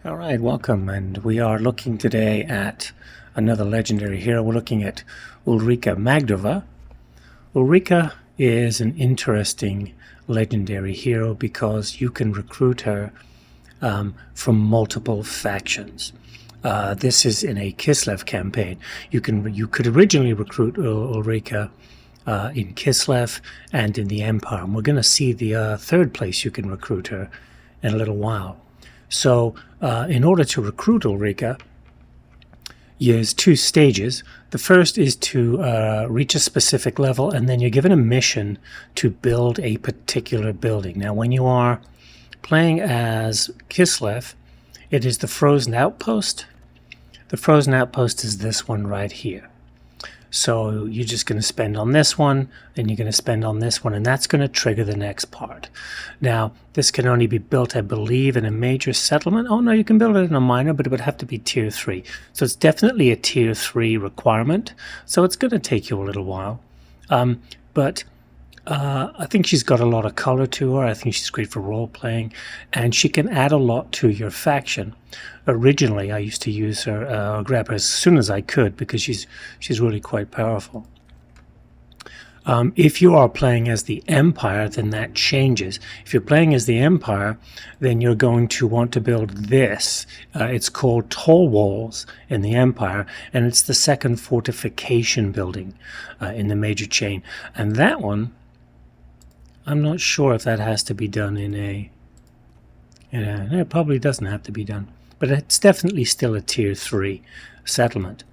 All right, welcome, and we are looking today at another legendary hero. We're looking at Ulrika Magdova. Ulrika is an interesting legendary hero because you can recruit her from multiple factions. This is in a Kislev campaign. You could originally recruit Ulrika in Kislev and in the Empire. And we're going to see the third place you can recruit her in a little while. So in order to recruit Ulrika, there's two stages. The first is to reach a specific level, and then you're given a mission to build a particular building. Now, when you are playing as Kislev, it is the Frozen Outpost. The Frozen Outpost is this one right here. So you're just going to spend on this one, then you're going to spend on this one, and that's going to trigger the next part. Now, this can only be built, I believe, in a major settlement. Oh, no, you can build it in a minor, but it would have to be Tier 3. So it's definitely a Tier 3 requirement, so it's going to take you a little while. But I think she's got a lot of color to her. I think she's great for role-playing, and she can add a lot to your faction. Originally, I used to use her, grab her as soon as I could, because she's really quite powerful. If you are playing as the Empire, then that changes. If you're playing as the Empire, then you're going to want to build this. It's called Tall Walls in the Empire, and it's the second fortification building in the major chain. And that one, I'm not sure if that has to be done it probably doesn't have to be done, but it's definitely still a Tier 3 settlement.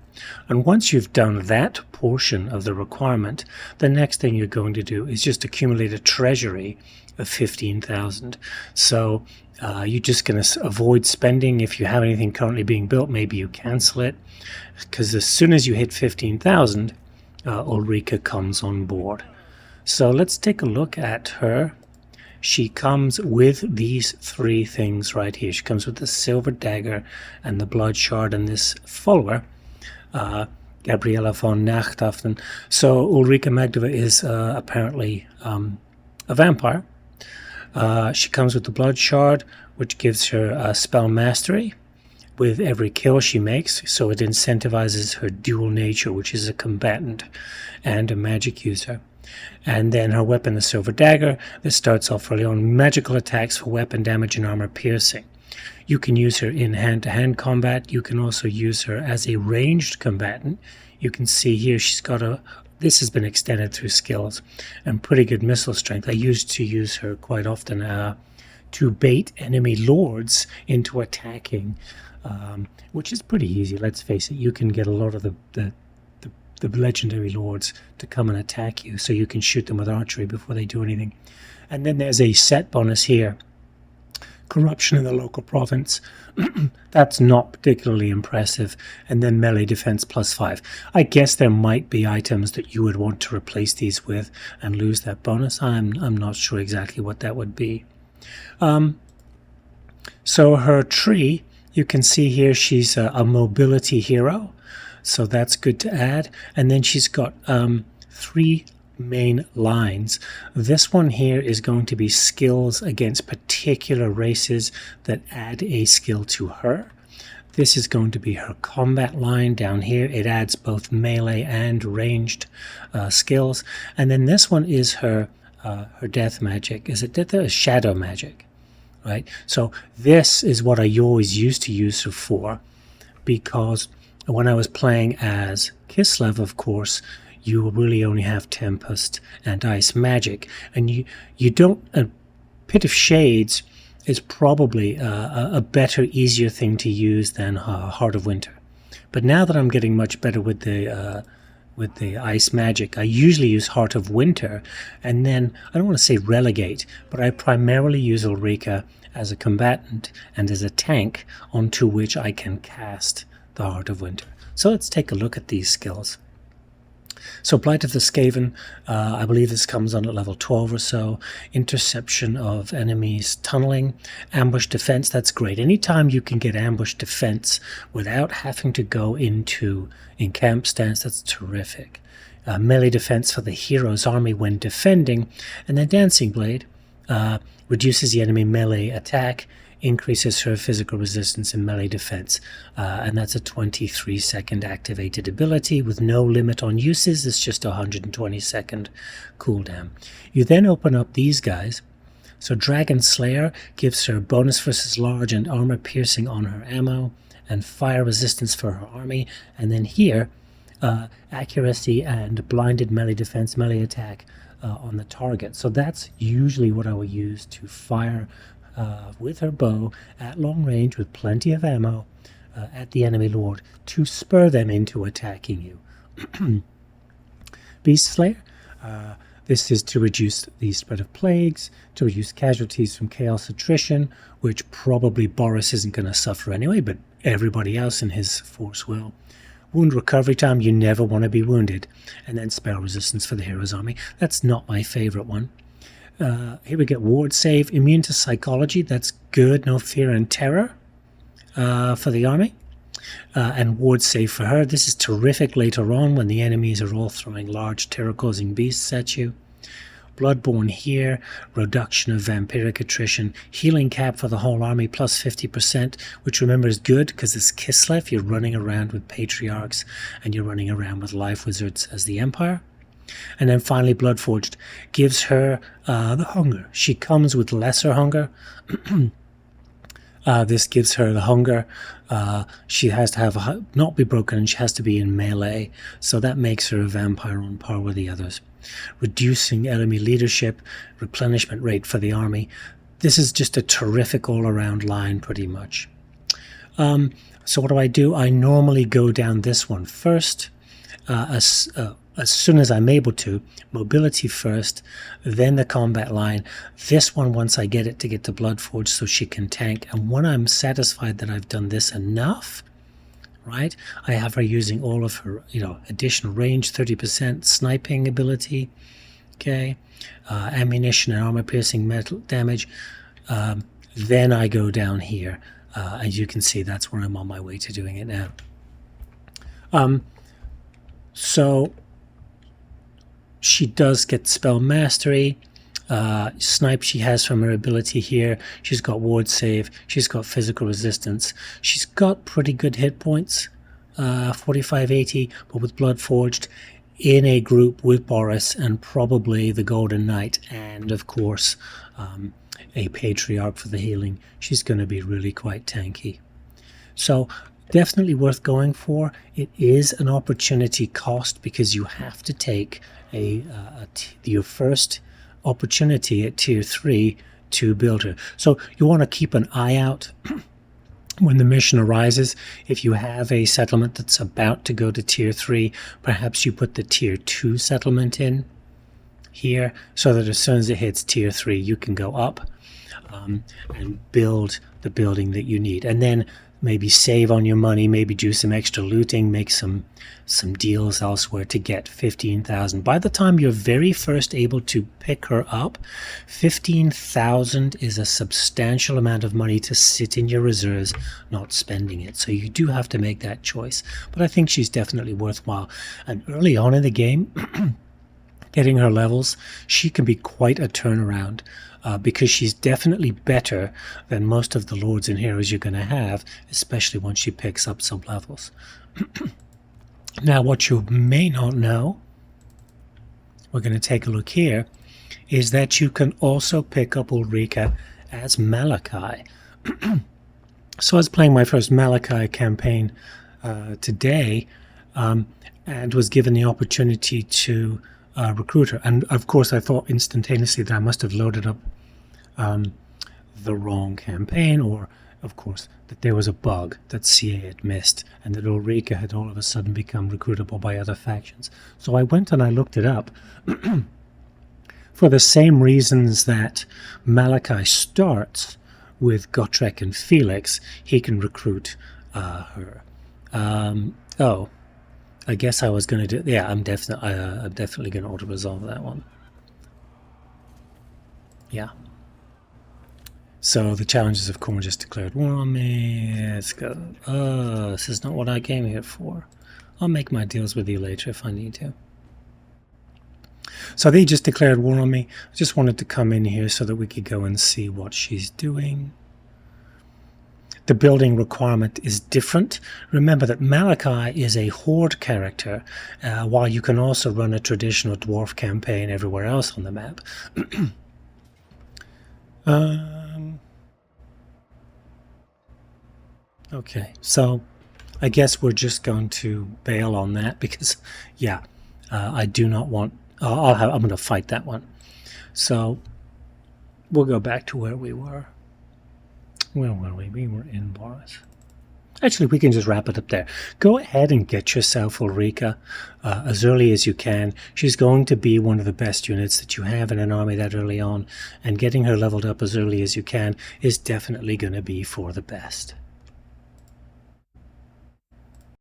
And once you've done that portion of the requirement, the next thing you're going to do is just accumulate a treasury of 15,000. So you're just going to avoid spending. If you have anything currently being built, maybe you cancel it, because as soon as you hit 15,000, Ulrika comes on board. So let's take a look at her. She comes with these three things right here. She comes with the silver dagger and the blood shard and this follower, Gabriela von Nachthafen. So Ulrika Magdova is apparently a vampire. She comes with the blood shard, which gives her spell mastery with every kill she makes. So it incentivizes her dual nature, which is a combatant and a magic user. And then her weapon, the silver dagger, this starts off early on magical attacks for weapon damage and armor piercing. You can use her in hand-to-hand combat. You can also use her as a ranged combatant. You can see here she's got this has been extended through skills and pretty good missile strength. I used to use her quite often to bait enemy lords into attacking, which is pretty easy. Let's face it, you can get a lot of the legendary lords to come and attack you, so you can shoot them with archery before they do anything. And then there's a set bonus here, corruption in the local province. That's not particularly impressive. And then melee defense +5. I guess there might be items that you would want to replace these with and lose that bonus. I'm not sure exactly what that would be. So her tree, you can see here she's a mobility hero. So that's good to add. And then she's got three main lines. This one here is going to be skills against particular races that add a skill to her. This is going to be her combat line down here. It adds both melee and ranged skills. And then this one is her death magic. Is it death or shadow magic? Right? So this is what I always used to use her for, because when I was playing as Kislev, of course, you really only have Tempest and Ice Magic, and you don't. Pit of Shades is probably a better, easier thing to use than Heart of Winter. But now that I'm getting much better with the Ice Magic, I usually use Heart of Winter, and then I don't want to say relegate, but I primarily use Ulrika as a combatant and as a tank onto which I can cast the Heart of Winter. So let's take a look at these skills. So Blight of the Skaven, I believe this comes on at level 12 or so. Interception of enemies tunneling. Ambush defense, that's great. Anytime you can get ambush defense without having to go into encamp stance, that's terrific. Melee defense for the hero's army when defending. And then Dancing Blade reduces the enemy melee attack increases her physical resistance and melee defense. And that's a 23-second activated ability with no limit on uses. It's just a 120-second cooldown. You then open up these guys. So Dragon Slayer gives her bonus versus large and armor piercing on her ammo, and fire resistance for her army. And then here, accuracy and blinded melee defense, melee attack on the target. So that's usually what I will use to fire with her bow at long range with plenty of ammo at the enemy lord to spur them into attacking you. Beast Slayer. This is to reduce the spread of plagues, to reduce casualties from chaos attrition, which probably Boris isn't going to suffer anyway, but everybody else in his force will. Wound recovery time, you never want to be wounded. And then spell resistance for the hero's army. That's not my favorite one. Here we get ward save, immune to psychology. That's good, no fear and terror for the army. And ward save for her. This is terrific later on when the enemies are all throwing large terror-causing beasts at you. Bloodborne here, reduction of vampiric attrition, healing cap for the whole army plus 50%, which remember is good because it's Kislev. You're running around with patriarchs and you're running around with life wizards as the Empire. And then finally Bloodforged gives her the hunger. She comes with lesser hunger. This gives her the hunger. She has to have not be broken, and she has to be in melee, so that makes her a vampire on par with the others. Reducing enemy leadership, replenishment rate for the army. This is just a terrific all-around line, pretty much. So what do? I normally go down this one first, as soon as I'm able to. Mobility first, then the combat line. This one, once I get it to get to Bloodforge so she can tank. And when I'm satisfied that I've done this enough, right, I have her using all of her, additional range, 30% sniping ability, okay, ammunition and armor piercing metal damage. Then I go down here. As you can see, that's where I'm on my way to doing it now. So she does get spell mastery. Snipe she has from her ability here. She's got ward save. She's got physical resistance. She's got pretty good hit points, 45-80, but with Bloodforged in a group with Boris and probably the Golden Knight and, of course, a Patriarch for the healing, she's going to be really quite tanky. So definitely worth going for. It is an opportunity cost because you have to take your first opportunity at tier 3 to build her. So you want to keep an eye out when the mission arises. If you have a settlement that's about to go to tier 3, perhaps you put the tier 2 settlement in here so that as soon as it hits tier 3 you can go up and build the building that you need, and then maybe save on your money, maybe do some extra looting, make some deals elsewhere to get 15,000. By the time you're very first able to pick her up, 15,000 is a substantial amount of money to sit in your reserves, not spending it. So you do have to make that choice. But I think she's definitely worthwhile. And early on in the game, getting her levels, she can be quite a turnaround. Because she's definitely better than most of the lords and heroes you're going to have, especially once she picks up some levels. Now, what you may not know, we're going to take a look here, is that you can also pick up Ulrika as Malachi. So I was playing my first Malachi campaign today, and was given the opportunity to recruit her. And of course I thought instantaneously that I must have loaded up the wrong campaign, or of course that there was a bug that CA had missed and that Ulrika had all of a sudden become recruitable by other factions. So I went and I looked it up for the same reasons that Malachi starts with Gotrek and Felix. He can recruit her. I guess I was going to do... Yeah, I'm definitely going to auto-resolve that one. Yeah. So the challenges of Corn just declared war on me. Let's go. This is not what I came here for. I'll make my deals with you later if I need to. So they just declared war on me. I just wanted to come in here so that we could go and see what she's doing. the building requirement is different. Remember that Malachi is a horde character, while you can also run a traditional dwarf campaign everywhere else on the map. Okay, so I guess we're just going to bail on that because, yeah, I do not want... I'm going to fight that one. So we'll go back to where we were. Where were we? We were in Boris. Actually, we can just wrap it up there. Go ahead and get yourself Ulrika as early as you can. She's going to be one of the best units that you have in an army that early on, and getting her leveled up as early as you can is definitely going to be for the best.